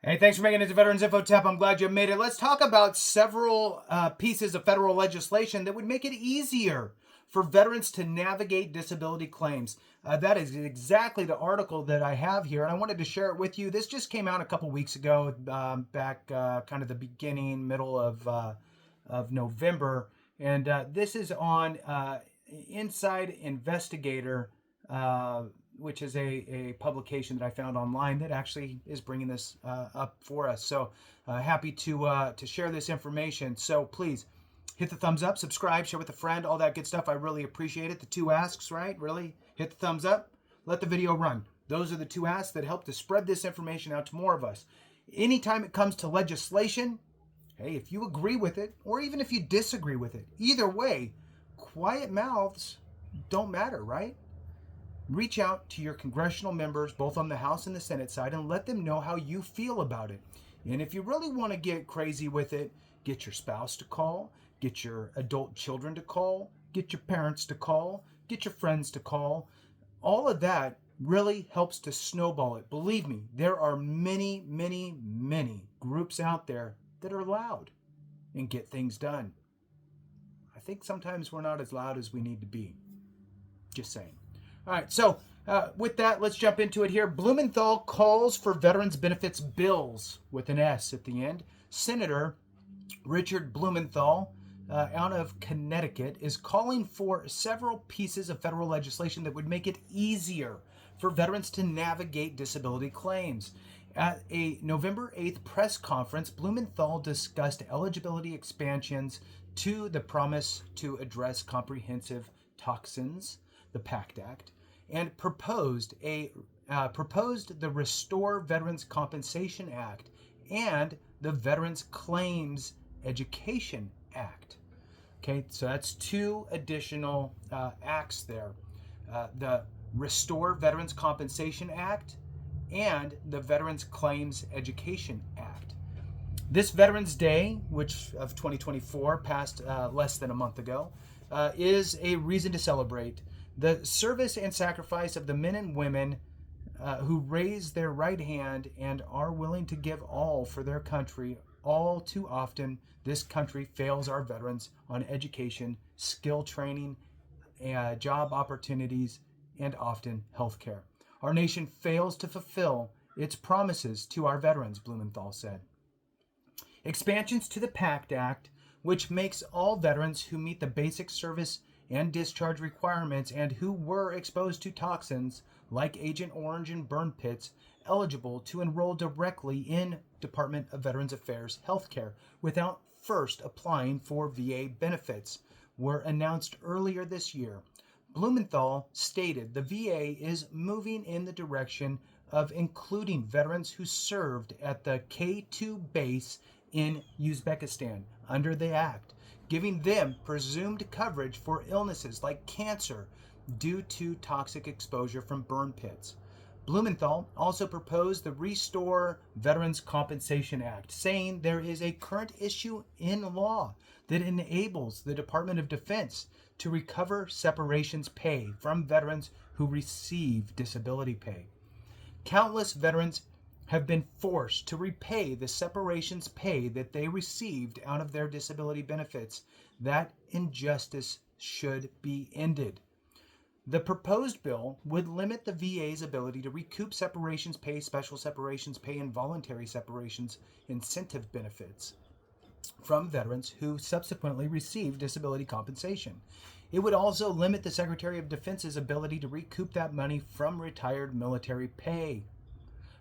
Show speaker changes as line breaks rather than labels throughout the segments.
Hey, thanks for making it to Veterans Info Tap. I'm glad you made it. Let's talk about several pieces of federal legislation that would make it easier for veterans to navigate disability claims. That is exactly the article that I have here, and I wanted to share it with you. This just came out a couple weeks ago, back kind of the beginning, middle of November, and this is on Inside Investigator, which is a publication that I found online that actually is bringing this up for us. So happy to share this information. So please hit the thumbs up, subscribe, share with a friend, all that good stuff. I really appreciate it. The two asks, right? Really? Hit the thumbs up, let the video run. Those are the two asks that help to spread this information out to more of us. Anytime it comes to legislation, hey, if you agree with it, or even if you disagree with it, either way, quiet mouths don't matter, right? Reach out to your congressional members, both on the House and the Senate side, and let them know how you feel about it. And if you really want to get crazy with it, get your spouse to call, get your adult children to call, get your parents to call, get your friends to call. All of that really helps to snowball it. Believe me, there are many, many, many groups out there that are loud and get things done. I think sometimes we're not as loud as we need to be. Just saying. All right, so with that, let's jump into it here. Blumenthal calls for veterans benefits bills with an S at the end. Senator Richard Blumenthal out of Connecticut is calling for several pieces of federal legislation that would make it easier for veterans to navigate disability claims. At a November 8th press conference, Blumenthal discussed eligibility expansions to the promise to address comprehensive toxins, the PACT Act, and proposed the Restore Veterans Compensation Act and the Veterans Claims Education Act. Okay, so that's two additional acts there. The Restore Veterans Compensation Act and the Veterans Claims Education Act. This Veterans Day, which of 2024 passed less than a month ago, is a reason to celebrate the service and sacrifice of the men and women who raise their right hand and are willing to give all for their country. All too often, this country fails our veterans on education, skill training, job opportunities, and often health care. Our nation fails to fulfill its promises to our veterans, Blumenthal said. Expansions to the PACT Act, which makes all veterans who meet the basic service and discharge requirements and who were exposed to toxins like Agent Orange and burn pits eligible to enroll directly in Department of Veterans Affairs healthcare without first applying for VA benefits, were announced earlier this year. Blumenthal stated the VA is moving in the direction of including veterans who served at the K2 base in Uzbekistan under the act, giving them presumed coverage for illnesses like cancer due to toxic exposure from burn pits. Blumenthal also proposed the Restore Veterans Compensation Act, saying there is a current issue in law that enables the Department of Defense to recover separations pay from veterans who receive disability pay. Countless veterans have been forced to repay the separations pay that they received out of their disability benefits. That injustice should be ended. The proposed bill would limit the VA's ability to recoup separations pay, special separations pay, and voluntary separations incentive benefits from veterans who subsequently receive disability compensation. It would also limit the Secretary of Defense's ability to recoup that money from retired military pay.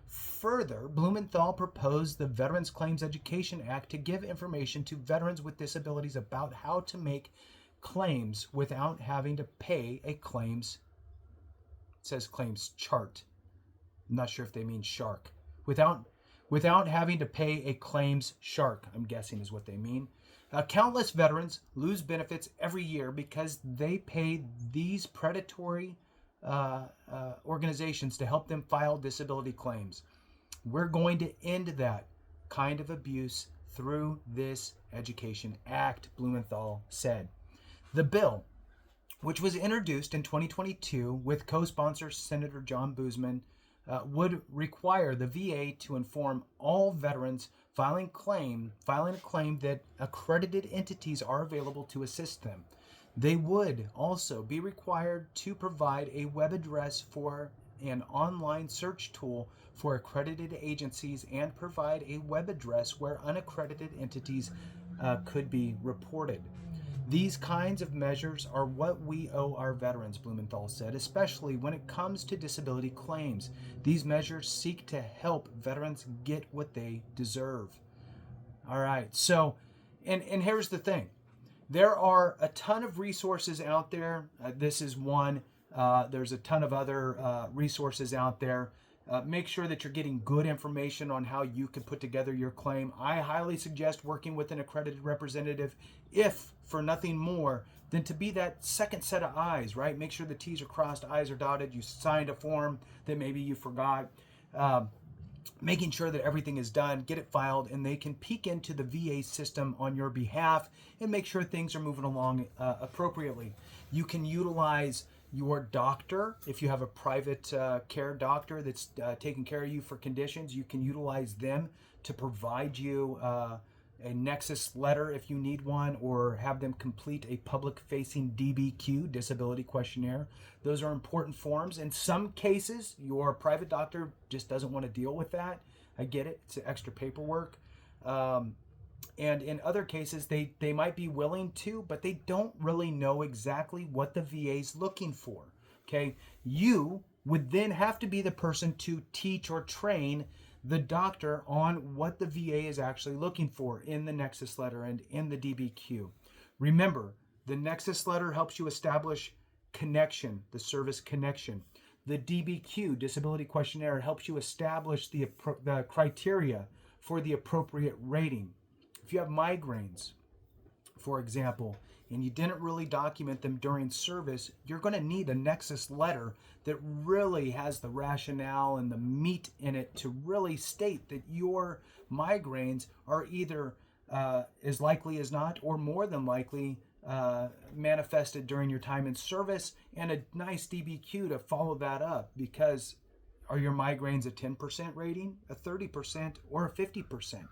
Further, Blumenthal proposed the Veterans Claims Education Act to give information to veterans with disabilities about how to make claims without having to pay a claims, it says claims chart. I'm not sure if they mean shark. Without having to pay a claims shark, I'm guessing is what they mean. Countless veterans lose benefits every year because they pay these predatory organizations to help them file disability claims. We're going to end that kind of abuse through this Education Act, Blumenthal said. The bill, which was introduced in 2022 with co-sponsor Senator John Boozman, would require the VA to inform all veterans filing a claim that accredited entities are available to assist them. They would also be required to provide a web address for an online search tool for accredited agencies and provide a web address where unaccredited entities could be reported. These kinds of measures are what we owe our veterans, Blumenthal said, especially when it comes to disability claims. These measures seek to help veterans get what they deserve. All right, so, and here's the thing. There are a ton of resources out there. This is one. There's a ton of other resources out there. Make sure that you're getting good information on how you can put together your claim. I highly suggest working with an accredited representative, if for nothing more than to be that second set of eyes, right? Make sure the T's are crossed, I's are dotted. You signed a form that maybe you forgot. Making sure that everything is done, get it filed, and they can peek into the VA system on your behalf and make sure things are moving along appropriately. You can utilize your doctor. If you have a private care doctor that's taking care of you for conditions, you can utilize them to provide you a Nexus Letter if you need one, or have them complete a public-facing DBQ, disability questionnaire. Those are important forms. In some cases, your private doctor just doesn't want to deal with that. I get it. It's extra paperwork. And in other cases, they might be willing to, but they don't really know exactly what the VA is looking for. Okay, you would then have to be the person to teach or train the doctor on what the VA is actually looking for in the Nexus Letter and in the DBQ. Remember, the Nexus Letter helps you establish connection, the service connection. The DBQ, Disability Questionnaire, helps you establish the criteria for the appropriate rating. If you have migraines, for example, and you didn't really document them during service, you're going to need a Nexus Letter that really has the rationale and the meat in it to really state that your migraines are either as likely as not or more than likely manifested during your time in service, and a nice DBQ to follow that up, because are your migraines a 10% rating, a 30%, or a 50%?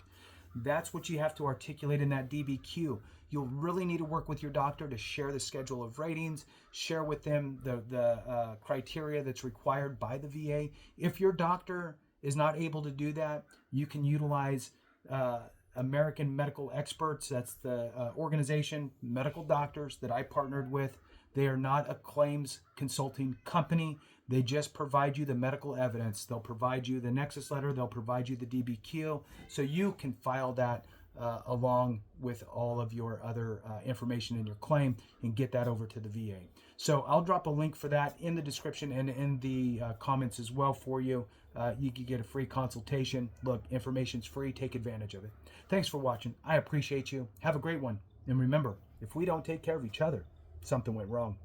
That's what you have to articulate in that DBQ. You'll really need to work with your doctor to share the schedule of ratings, share with them the criteria that's required by the VA. If your doctor is not able to do that, you can utilize American Medical Experts. That's the organization, medical doctors that I partnered with. They are not a claims consulting company. They just provide you the medical evidence. They'll provide you the Nexus Letter. They'll provide you the DBQ, so you can file that along with all of your other information in your claim and get that over to the VA. So I'll drop a link for that in the description and in the comments as well for you. You can get a free consultation. Look, information's free. Take advantage of it. Thanks for watching. I appreciate you. Have a great one. And remember, if we don't take care of each other, something went wrong.